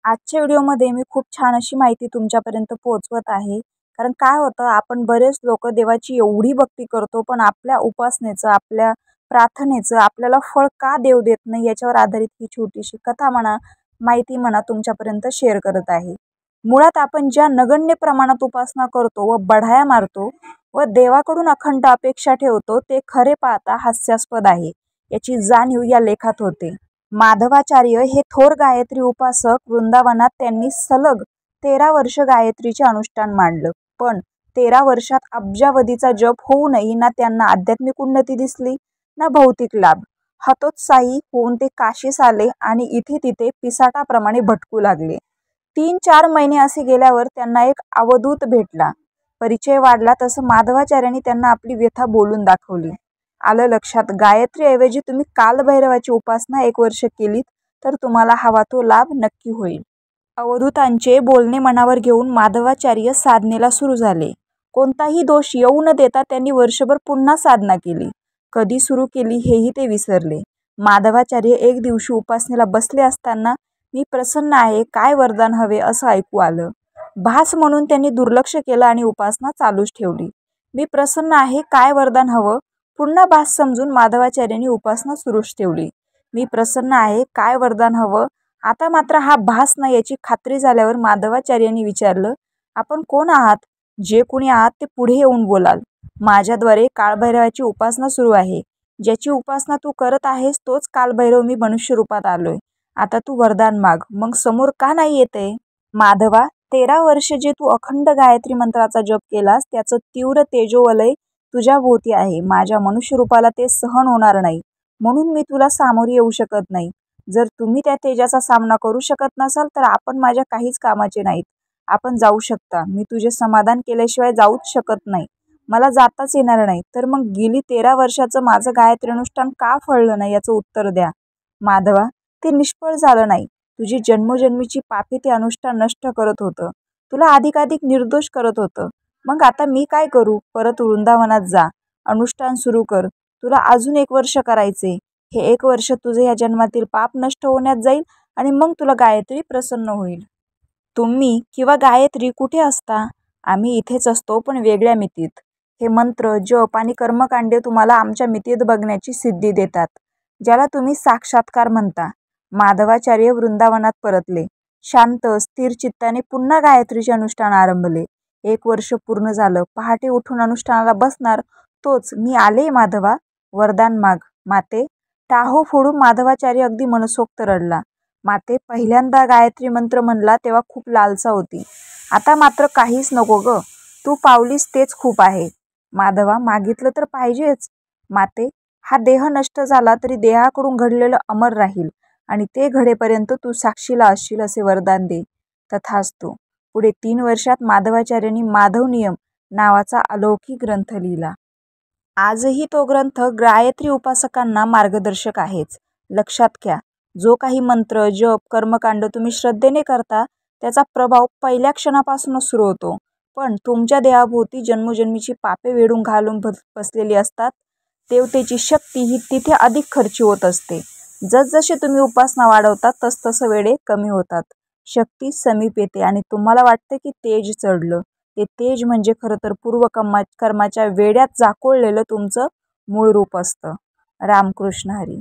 आजच्या व्हिडिओमध्ये मी खूप छान अशी माहिती तुमच्यापर्यंत पोहोचवत आहे. कारण काय होतं, आपण बरेच लोक देवाची एवढी भक्ती करतो, पण आपल्या उपासनेचं, आपल्या प्रार्थनेचं आपल्याला फळ का देव देत नाही, याच्यावर आधारित ही छोटीशी कथा म्हणा, माहिती म्हणा, तुमच्यापर्यंत शेअर करत आहे. मुळात आपण ज्या नगण्य प्रमाणात उपासना करतो व बढाया मारतो व देवाकडून अखंड अपेक्षा ठेवतो, ते खरे पाहता हास्यास्पद आहे. याची जाणीव या लेखात होते. माधवाचार्य हे थोर गायत्री उपासक वृंदावनात त्यांनी सलग 13 वर्ष गायत्रीचे अनुष्ठान मांडलं. पण 13 वर्षात अब्जावधीचा जप होऊनही ना त्यांना आध्यात्मिक उन्नती दिसली ना भौतिक लाभ. हतोत्साही होऊन ते काशीस आले आणि इथे तिथे पिसाटाप्रमाणे भटकू लागले. 3-4 महिने असे गेल्यावर त्यांना एक अवधूत भेटला. परिचय वाढला तसं माधवाचार्यांनी त्यांना आपली व्यथा बोलून दाखवली. आलं लक्षात, गायत्रीऐवजी तुम्ही कालभैरवाची उपासना 1 वर्ष केलीत तर तुम्हाला हवा तो लाभ नक्की होईल. अवधूतांचे बोलणे मनावर घेऊन माधवाचार्य साधनेला सुरू झाले. कोणताही दोष येऊ न देता त्यांनी वर्षभर पुन्हा साधना केली. कधी सुरू केली हेही ते विसरले. माधवाचार्य एक दिवशी उपासनेला बसले असताना मी प्रसन्न आहे, काय वरदान हवे, असं ऐकू आलं. भास म्हणून त्यांनी दुर्लक्ष केलं आणि उपासना चालूच ठेवली. मी प्रसन्न आहे, काय वरदान हवं, पुन्हा भास समजून माधवाचार्यांनी उपासना सुरूच ठेवली. मी प्रसन्न आहे, काय वरदान हवं. आता मात्र हा भास नाही याची खात्री झाल्यावर माधवाचार्यांनी विचारलं, आपण कोण आहात? जे कोणी आहात ते पुढे येऊन बोलाल. माझ्याद्वारे काळभैरवाची उपासना सुरू आहे. ज्याची उपासना तू करत आहेस तोच कालभैरव मी मनुष्य रूपात आलोय. आता तू वरदान माग. मग समोर का नाही येते? माधवा, 13 वर्ष जे तू अखंड गायत्री मंत्राचा जप केलास त्याचं तीव्र तेजोवलय तुझ्या भोवती आहे. माझ्या मनुष्य रूपाला ते सहन होणार नाही, म्हणून मी तुला सामोरी येऊ शकत नाही. जर तुम्ही त्या तेजाचा सामना करू शकत नसाल तर आपण माझ्या काहीच कामाचे नाहीत. आपण जाऊ शकता. मी तुझे समाधान केल्याशिवाय जाऊच शकत नाही. मला जाताच येणार नाही. तर मग गेली 13 वर्षाचं माझं गायत्री अनुष्ठान का फळलं नाही याचं उत्तर द्या. माधवा, ते निष्फळ झालं नाही. तुझी जन्मोजन्मीची पापी ते अनुष्ठान नष्ट करत होतं. तुला अधिकाधिक निर्दोष करत होतं. मग आता मी काय करू? परत वृंदावनात जा. अनुष्ठान सुरू कर. तुला अजून 1 वर्ष करायचे. हे 1 वर्ष तुझे या जन्मातील पाप नष्ट होण्यात जाईल आणि मग तुला गायत्री प्रसन्न होईल. तुम्ही किंवा गायत्री कुठे असता? आम्ही इथेच असतो, पण वेगळ्या मितीत. हे मंत्र, जप आणि कर्मकांडे तुम्हाला आमच्या मितीत बघण्याची सिद्धी देतात, ज्याला तुम्ही साक्षात्कार म्हणता. माधवाचार्य वृंदावनात परतले. शांत स्थिर चित्ताने पुन्हा गायत्रीचे अनुष्ठान आरंभले. 1 वर्ष पूर्ण झालं. पहाटे उठून अनुष्ठानाला बसणार तोच मी आले माधवा, वरदान माग. माते, टाहो फोडून माधवाचार्य अगदी मनसोक्त रडला. माते, पहिल्यांदा गायत्री मंत्र म्हणला तेव्हा खूप लालसा होती. आता मात्र काहीच नको ग. तू पावलीस तेच खूप आहे. माधवा, मागितलं तर पाहिजेच. माते, हा देह नष्ट झाला तरी देहाकडून घडलेलं अमर राहील आणि ते घडेपर्यंत तू साक्षीला असशील असे वरदान दे. तथास्तु. पुढे 3 वर्षात माधवाचार्यांनी माधव नियम नावाचा अलौकिक ग्रंथ लिहिला. आजही तो ग्रंथ गायत्री उपासकांना मार्गदर्शक आहेच. लक्षात घ्या, जो काही मंत्र, जप, कर्मकांड तुम्ही श्रद्धेने करता त्याचा प्रभाव पहिल्या क्षणापासूनच सुरू होतो. पण तुमच्या देहाभोवती जन्मोजन्मीची पापे वेढून घालून बसलेली असतात. देवतेची शक्ती ही तिथे अधिक खर्ची होत असते. जसजसे तुम्ही उपासना वाढवतात तसतसं वेडे कमी होतात. शक्ती समीप येते आणि तुम्हाला वाटते की तेज चढलं. ते तेज म्हणजे खरं तर पूर्वकर्माच्या वेड्यात जाकोळलेलं तुमचं मूळ रूप असतं. रामकृष्ण हरी.